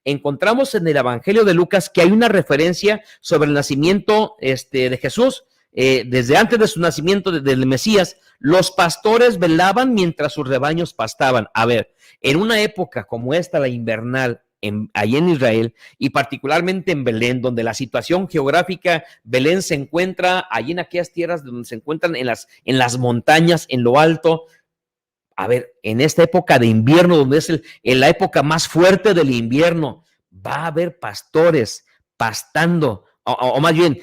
encontramos en el Evangelio de Lucas que hay una referencia sobre el nacimiento de Jesús. Desde antes de su nacimiento del Mesías, los pastores velaban mientras sus rebaños pastaban. A ver, en una época como esta, la invernal, allí en Israel, y particularmente en Belén, donde la situación geográfica, Belén se encuentra allí en aquellas tierras donde se encuentran en las montañas, en lo alto. A ver, en esta época de invierno, donde es la época más fuerte del invierno, va a haber pastores pastando, o más bien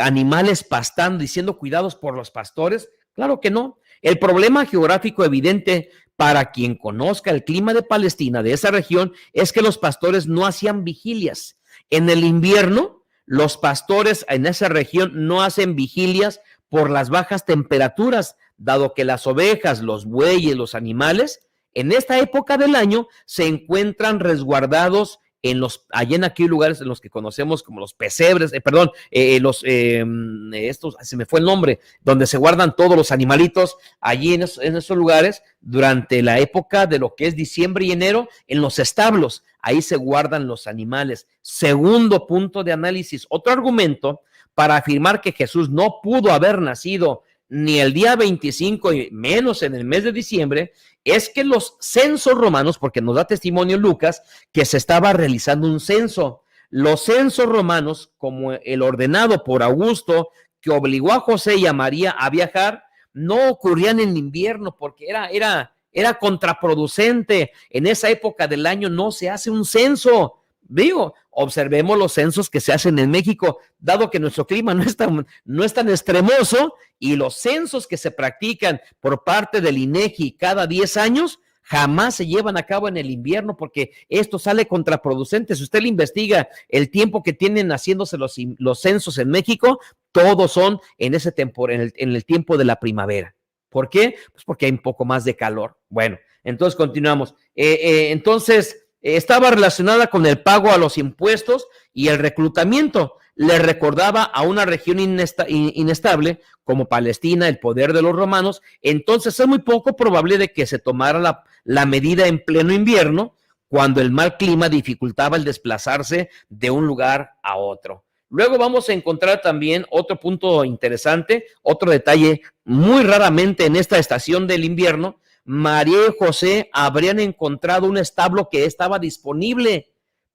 animales pastando y siendo cuidados por los pastores. Claro que no. El problema geográfico evidente para quien conozca el clima de Palestina, de esa región, es que los pastores no hacían vigilias. En el invierno, los pastores en esa región no hacen vigilias por las bajas temperaturas, dado que las ovejas, los bueyes, los animales, en esta época del año se encuentran resguardados allá en aquellos lugares en los que conocemos como los pesebres, estos, se me fue el nombre, donde se guardan todos los animalitos, allí en esos lugares, durante la época de lo que es diciembre y enero, en los establos, ahí se guardan los animales. Segundo punto de análisis, otro argumento para afirmar que Jesús no pudo haber nacido ni el día 25 y menos en el mes de diciembre, es que los censos romanos, porque nos da testimonio Lucas, que se estaba realizando un censo. Los censos romanos, como el ordenado por Augusto, que obligó a José y a María a viajar, no ocurrían en invierno, porque era contraproducente. En esa época del año no se hace un censo. Digo, observemos los censos que se hacen en México, dado que nuestro clima no es tan extremoso, y los censos que se practican por parte del INEGI cada 10 años jamás se llevan a cabo en el invierno, porque esto sale contraproducente. Si usted le investiga el tiempo que tienen haciéndose los censos en México, todos son en ese en el tiempo de la primavera. ¿Por qué? Pues porque hay un poco más de calor. Bueno, entonces continuamos. Estaba relacionada con el pago a los impuestos y el reclutamiento. Le recordaba a una región inestable como Palestina, el poder de los romanos. Entonces es muy poco probable de que se tomara la medida en pleno invierno, cuando el mal clima dificultaba el desplazarse de un lugar a otro. Luego vamos a encontrar también otro punto interesante, otro detalle. Muy raramente en esta estación del invierno, María y José habrían encontrado un establo que estaba disponible.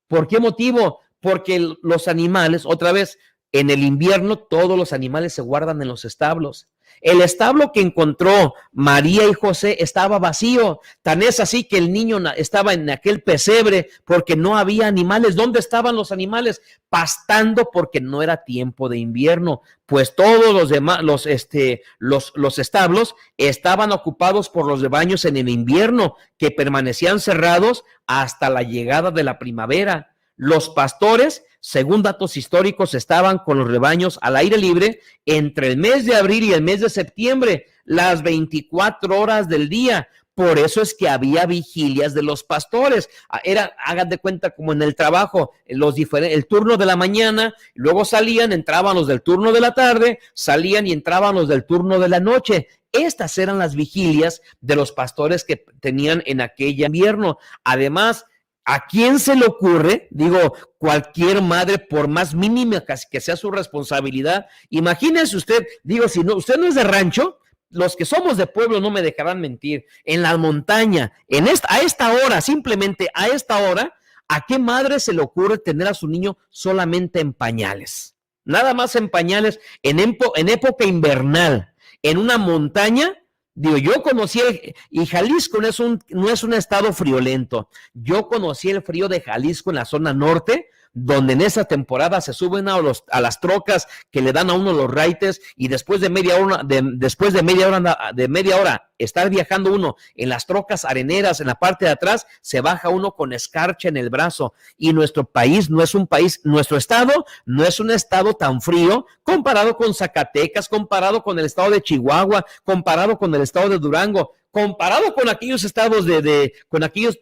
¿Por qué motivo? Porque los animales, otra vez, en el invierno todos los animales se guardan en los establos. El establo que encontró María y José estaba vacío. Tan es así que el niño estaba en aquel pesebre porque no había animales. ¿Dónde estaban los animales? Pastando, porque no era tiempo de invierno. Pues todos los demás, los establos estaban ocupados por los rebaños en el invierno, que permanecían cerrados hasta la llegada de la primavera. Los pastores, según datos históricos, estaban con los rebaños al aire libre entre el mes de abril y el mes de septiembre, las 24 horas del día. Por eso es que había vigilias de los pastores. Hagan de cuenta como en el trabajo, el turno de la mañana, luego entraban los del turno de la tarde, salían y entraban los del turno de la noche. Estas eran las vigilias de los pastores que tenían en aquel invierno. Además, ¿a quién se le ocurre? Digo, cualquier madre, por más mínima que sea su responsabilidad, imagínese usted, digo, si no, usted no es de rancho, los que somos de pueblo no me dejarán mentir, en la montaña, a esta hora, simplemente a esta hora, ¿a qué madre se le ocurre tener a su niño solamente en pañales? Nada más en pañales, en época invernal, en una montaña. Digo, yo conocí y Jalisco no es un estado friolento. Yo conocí el frío de Jalisco en la zona norte, donde en esa temporada se suben a las trocas que le dan a uno los raites, y después de media hora estar viajando uno en las trocas areneras en la parte de atrás, se baja uno con escarcha en el brazo. Y nuestro país no es un país, nuestro estado no es un estado tan frío comparado con Zacatecas, comparado con el estado de Chihuahua, comparado con el estado de Durango, comparado con aquellos estados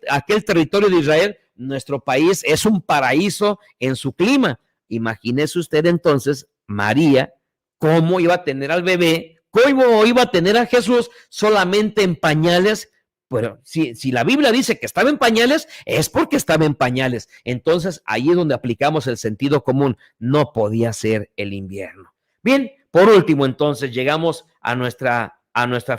aquel territorio de Israel. Nuestro país es un paraíso en su clima. Imagínese usted entonces, María, cómo iba a tener al bebé, cómo iba a tener a Jesús solamente en pañales. Pero si la Biblia dice que estaba en pañales, es porque estaba en pañales. Entonces ahí es donde aplicamos el sentido común. No podía ser el invierno. Bien, por último, entonces llegamos a nuestra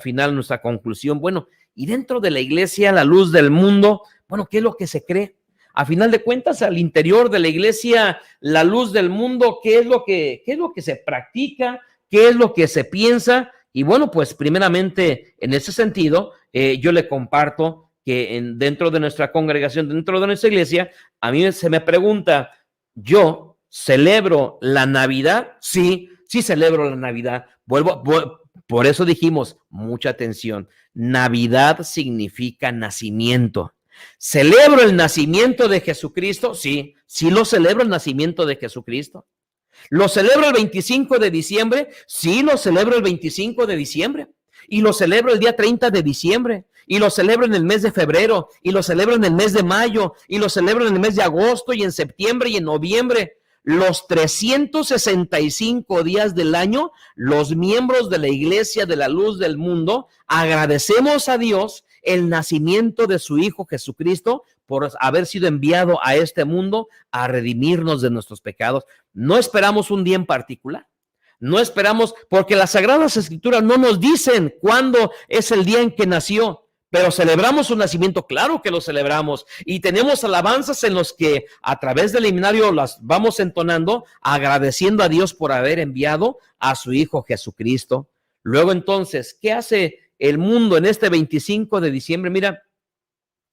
final, nuestra conclusión. Bueno, y dentro de la iglesia, la luz del mundo, bueno, ¿qué es lo que se cree? A final de cuentas, al interior de la iglesia, la luz del mundo, ¿qué es lo que se practica? ¿Qué es lo que se piensa? Y bueno, pues primeramente, en ese sentido, yo le comparto que dentro de nuestra congregación, dentro de nuestra iglesia, a mí se me pregunta, ¿yo celebro la Navidad? Sí celebro la Navidad. Por eso dijimos, mucha atención, Navidad significa nacimiento. ¿Celebro el nacimiento de Jesucristo? Sí lo celebro, el nacimiento de Jesucristo. ¿Lo celebro el 25 de diciembre? Sí, lo celebro el 25 de diciembre. Y lo celebro el día 30 de diciembre. Y lo celebro en el mes de febrero. Y lo celebro en el mes de mayo. Y lo celebro en el mes de agosto y en septiembre y en noviembre. Los 365 días del año, los miembros de la Iglesia de la Luz del Mundo agradecemos a Dios el nacimiento de su Hijo Jesucristo por haber sido enviado a este mundo a redimirnos de nuestros pecados. No esperamos un día en particular. No esperamos, porque las Sagradas Escrituras no nos dicen cuándo es el día en que nació, pero celebramos su nacimiento, claro que lo celebramos, y tenemos alabanzas en los que a través del himnario las vamos entonando, agradeciendo a Dios por haber enviado a su Hijo Jesucristo. Luego entonces, ¿qué hace el mundo en este 25 de diciembre? Mira,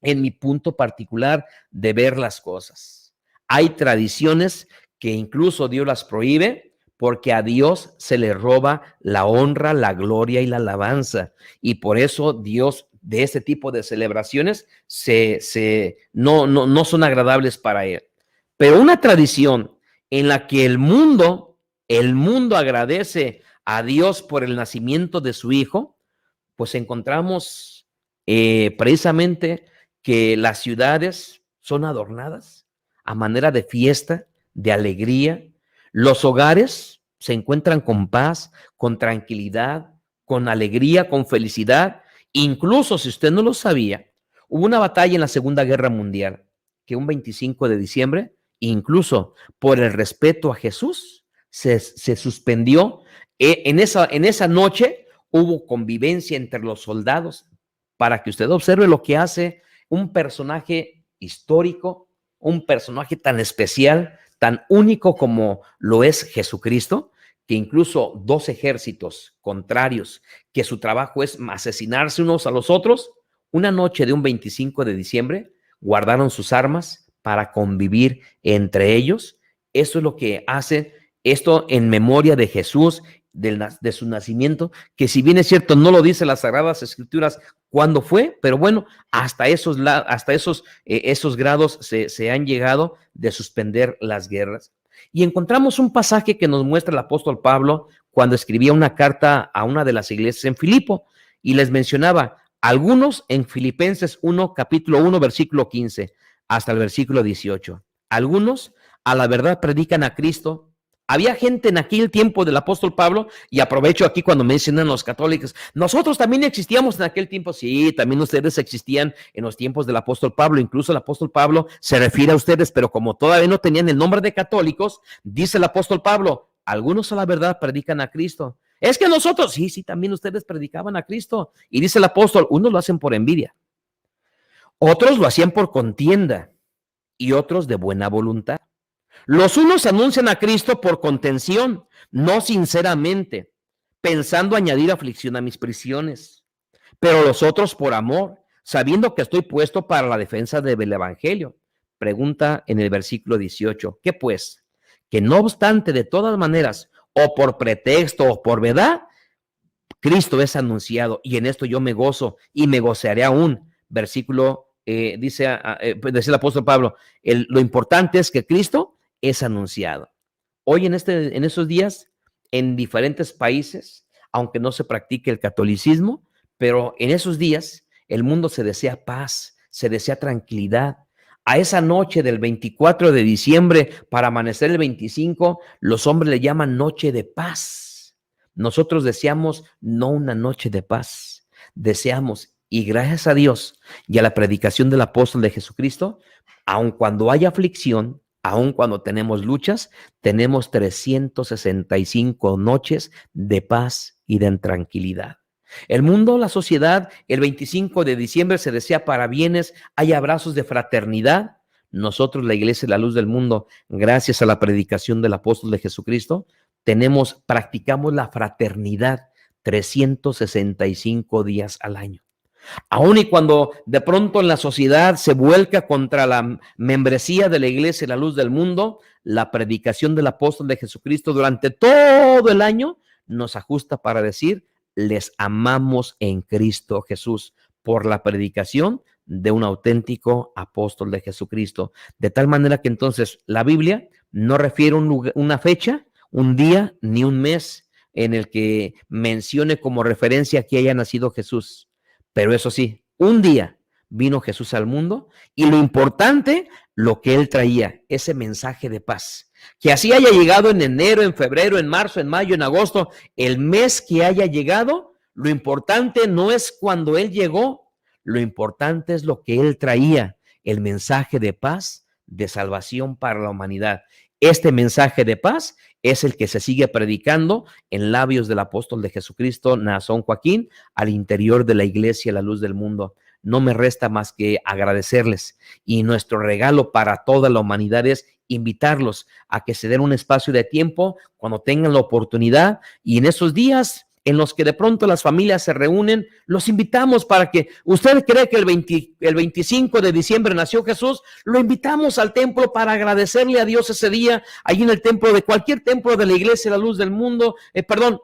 en mi punto particular de ver las cosas, hay tradiciones que incluso Dios las prohíbe, porque a Dios se le roba la honra, la gloria y la alabanza, y por eso Dios de este tipo de celebraciones no son agradables para él. Pero una tradición en la que el mundo agradece a Dios por el nacimiento de su Hijo, pues encontramos precisamente que las ciudades son adornadas a manera de fiesta, de alegría. Los hogares se encuentran con paz, con tranquilidad, con alegría, con felicidad. Incluso, si usted no lo sabía, hubo una batalla en la Segunda Guerra Mundial que un 25 de diciembre, incluso por el respeto a Jesús, se suspendió. En esa noche hubo convivencia entre los soldados, para que usted observe lo que hace un personaje histórico, un personaje tan especial, tan único como lo es Jesucristo, que incluso dos ejércitos contrarios, que su trabajo es asesinarse unos a los otros, una noche de un 25 de diciembre guardaron sus armas para convivir entre ellos. Eso es lo que hace esto en memoria de Jesús, de su nacimiento, que si bien es cierto, no lo dice las Sagradas Escrituras cuándo fue, pero bueno, hasta esos grados se han llegado de suspender las guerras. Y encontramos un pasaje que nos muestra el apóstol Pablo cuando escribía una carta a una de las iglesias en Filipo, y les mencionaba algunos en Filipenses 1, capítulo 1, versículo 15, hasta el versículo 18. Algunos a la verdad predican a Cristo. Había gente en aquel tiempo del apóstol Pablo, y aprovecho aquí cuando mencionan los católicos, nosotros también existíamos en aquel tiempo. Sí, también ustedes existían en los tiempos del apóstol Pablo. Incluso el apóstol Pablo se refiere a ustedes, pero como todavía no tenían el nombre de católicos, dice el apóstol Pablo, algunos a la verdad predican a Cristo. Es que nosotros, sí, también ustedes predicaban a Cristo. Y dice el apóstol, unos lo hacen por envidia, otros lo hacían por contienda y otros de buena voluntad. Los unos anuncian a Cristo por contención, no sinceramente, pensando añadir aflicción a mis prisiones, pero los otros por amor, sabiendo que estoy puesto para la defensa del evangelio. Pregunta en el versículo 18, ¿qué pues? Que no obstante, de todas maneras, o por pretexto o por verdad, Cristo es anunciado, y en esto yo me gozo y me gozaré aún. Versículo, dice el apóstol Pablo, lo importante es que Cristo es anunciado. Hoy en esos días, en diferentes países, aunque no se practique el catolicismo, pero en esos días el mundo se desea paz, se desea tranquilidad. A esa noche del 24 de diciembre para amanecer el 25, los hombres le llaman noche de paz. Nosotros deseamos no una noche de paz, deseamos, y gracias a Dios y a la predicación del apóstol de Jesucristo, aun cuando hay aflicción, aun cuando tenemos luchas, tenemos 365 noches de paz y de tranquilidad. El mundo, la sociedad, el 25 de diciembre se desea parabienes, hay abrazos de fraternidad. Nosotros, la Iglesia de la Luz del Mundo, gracias a la predicación del apóstol de Jesucristo, practicamos la fraternidad 365 días al año. Aún y cuando de pronto en la sociedad se vuelca contra la membresía de la Iglesia de la Luz del Mundo, la predicación del apóstol de Jesucristo durante todo el año nos ajusta para decir, les amamos en Cristo Jesús, por la predicación de un auténtico apóstol de Jesucristo. De tal manera que entonces la Biblia no refiere una fecha, un día ni un mes en el que mencione como referencia que haya nacido Jesús. Pero eso sí, un día vino Jesús al mundo y lo importante, lo que él traía, ese mensaje de paz. Que así haya llegado en enero, en febrero, en marzo, en mayo, en agosto, el mes que haya llegado, lo importante no es cuando él llegó, lo importante es lo que él traía, el mensaje de paz, de salvación para la humanidad. Este mensaje de paz es el que se sigue predicando en labios del apóstol de Jesucristo, Naasón Joaquín, al interior de la iglesia, la luz del mundo. No me resta más que agradecerles, y nuestro regalo para toda la humanidad es invitarlos a que se den un espacio de tiempo cuando tengan la oportunidad, y en esos días en los que de pronto las familias se reúnen, los invitamos para que usted cree que el 25 de diciembre nació Jesús, lo invitamos al templo para agradecerle a Dios ese día, ahí en el templo de cualquier templo de la iglesia, la luz del mundo,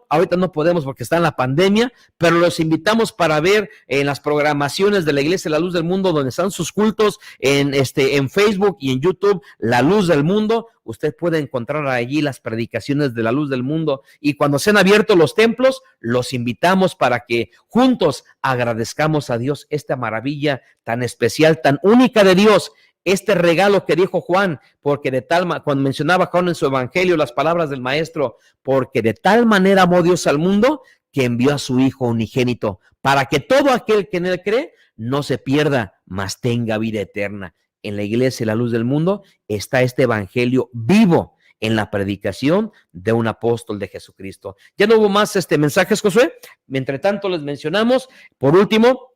ahorita no podemos porque está en la pandemia, pero los invitamos para ver en las programaciones de la iglesia, la luz del mundo, donde están sus cultos, en Facebook y en YouTube, la luz del mundo. Usted puede encontrar allí las predicaciones de la luz del mundo, y cuando sean abiertos los templos, los invitamos para que juntos agradezcamos a Dios esta maravilla tan especial, tan única de Dios, este regalo que dijo Juan, porque cuando mencionaba Juan en su evangelio las palabras del maestro, porque de tal manera amó Dios al mundo que envió a su Hijo unigénito, para que todo aquel que en él cree no se pierda, mas tenga vida eterna. En la iglesia, la luz del mundo, está este evangelio vivo en la predicación de un apóstol de Jesucristo. Ya no hubo más mensajes, Josué. Mientras tanto, les mencionamos, por último,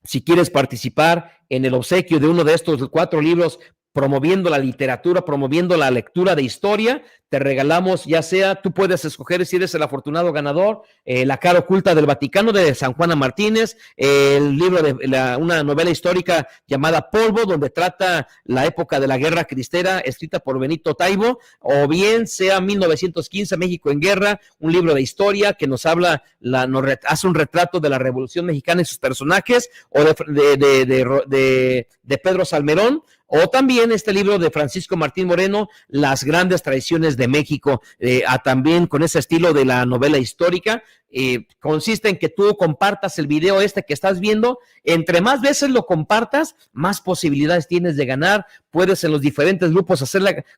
si quieres participar en el obsequio de uno de estos 4 libros, promoviendo la literatura, promoviendo la lectura de historia, te regalamos, ya sea, tú puedes escoger si eres el afortunado ganador, La cara oculta del Vaticano de San Juana Martínez, el libro de una novela histórica llamada Polvo, donde trata la época de la Guerra Cristera, escrita por Benito Taibo, o sea 1915, México en guerra, un libro de historia que nos habla, hace un retrato de la Revolución Mexicana y sus personajes, o de Pedro Salmerón, o también este libro de Francisco Martín Moreno, Las grandes tradiciones de México, también con ese estilo de la novela histórica. Consiste en que tú compartas el video que estás viendo. Entre más veces lo compartas, más posibilidades tienes de ganar. Puedes en los diferentes grupos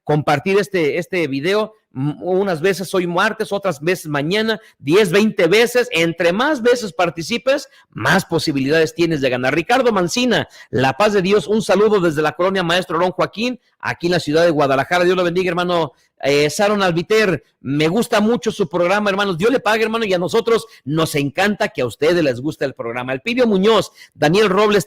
compartir este video unas veces hoy martes, otras veces mañana, 10, 20 veces. Entre más veces participes, más posibilidades tienes de ganar. Ricardo Mancina, La paz de Dios, un saludo desde la colonia Maestro Ron Joaquín, aquí en la ciudad de Guadalajara. Dios lo bendiga, hermano. Sharon Albiter, me gusta mucho su programa, hermanos. Dios le pague, hermano, y a nosotros nos encanta que a ustedes les guste el programa. Elpidio Muñoz, Daniel Robles,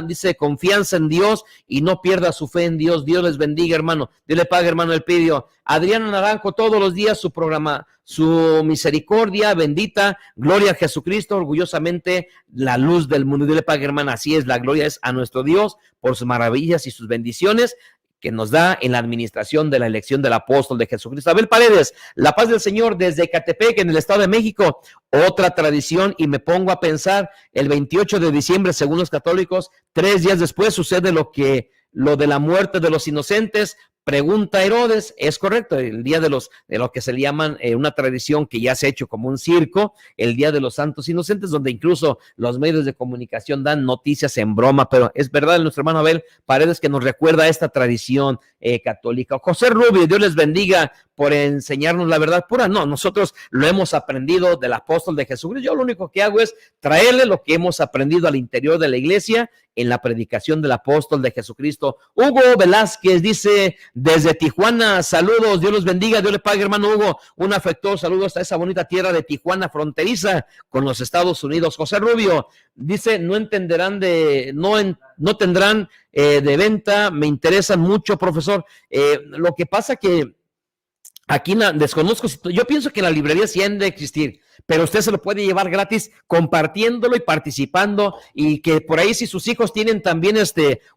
dice, confianza en Dios y no pierda su fe en Dios. Dios les bendiga, hermano. Dios le pague, hermano Elpidio. Adriana Naranjo, todos los días su programa, su misericordia bendita, gloria a Jesucristo, orgullosamente la luz del mundo. Dios le pague, hermana. Así es, la gloria es a nuestro Dios por sus maravillas y sus bendiciones que nos da en la administración de la elección del apóstol de Jesucristo. Abel Paredes, La paz del Señor desde Ecatepec, en el Estado de México, otra tradición, y me pongo a pensar, el 28 de diciembre, según los católicos, 3 días después sucede lo de la muerte de los inocentes. Pregunta Herodes, es correcto, el día de lo que se le llaman una tradición que ya se ha hecho como un circo, el día de los santos inocentes, donde incluso los medios de comunicación dan noticias en broma, pero es verdad, nuestro hermano Abel Paredes que nos recuerda esta tradición católica. José Rubio, Dios les bendiga por enseñarnos la verdad pura. No, nosotros lo hemos aprendido del apóstol de Jesucristo. Yo lo único que hago es traerle lo que hemos aprendido al interior de la iglesia en la predicación del apóstol de Jesucristo. Hugo Velázquez dice, desde Tijuana, saludos, Dios los bendiga, Dios le pague, hermano Hugo, un afectuoso saludo hasta esa bonita tierra de Tijuana, fronteriza con los Estados Unidos. José Rubio dice, no tendrán de venta, me interesan mucho, profesor. Lo que pasa que aquí desconozco, yo pienso que en la librería sí han de existir, pero usted se lo puede llevar gratis compartiéndolo y participando, y que por ahí si sus hijos tienen también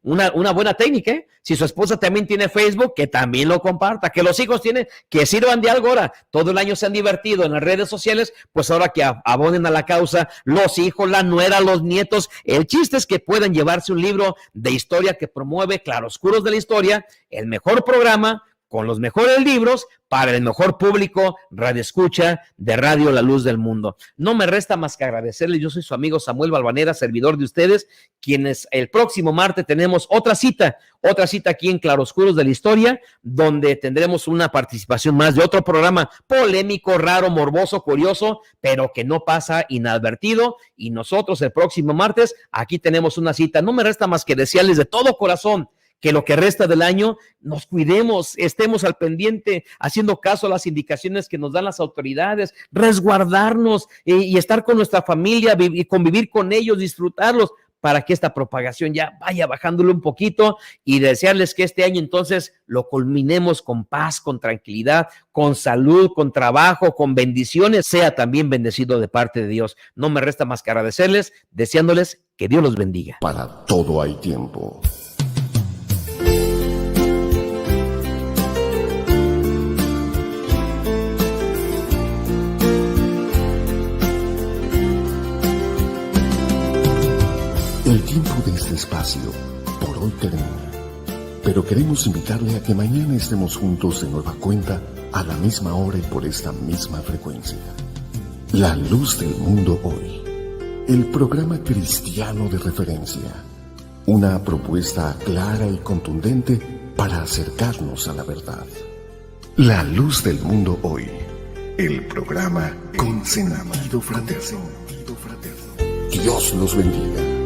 una buena técnica, si su esposa también tiene Facebook, que también lo comparta, que los hijos tienen, que sirvan de algo ahora, todo el año se han divertido en las redes sociales, pues ahora que abonen a la causa, los hijos, la nuera, los nietos, el chiste es que puedan llevarse un libro de historia que promueve claroscuros de la historia, el mejor programa, con los mejores libros para el mejor público radioescucha de Radio La Luz del Mundo. No me resta más que agradecerles. Yo soy su amigo Samuel Balvanera, servidor de ustedes, quienes el próximo martes tenemos otra cita aquí en Claroscuros de la Historia, donde tendremos una participación más de otro programa polémico, raro, morboso, curioso, pero que no pasa inadvertido. Y nosotros el próximo martes aquí tenemos una cita. No me resta más que desearles de todo corazón que lo que resta del año nos cuidemos, estemos al pendiente, haciendo caso a las indicaciones que nos dan las autoridades, resguardarnos y estar con nuestra familia y convivir con ellos, disfrutarlos, para que esta propagación ya vaya bajándole un poquito, y desearles que este año entonces lo culminemos con paz, con tranquilidad, con salud, con trabajo, con bendiciones, sea también bendecido de parte de Dios. No me resta más que agradecerles, deseándoles que Dios los bendiga. Para todo hay tiempo. El tiempo de este espacio por hoy termina, pero queremos invitarle a que mañana estemos juntos de nueva cuenta a la misma hora y por esta misma frecuencia. La Luz del Mundo Hoy, el programa cristiano de referencia, una propuesta clara y contundente para acercarnos a la verdad. La Luz del Mundo Hoy, el programa con sentido fraterno. Dios los bendiga.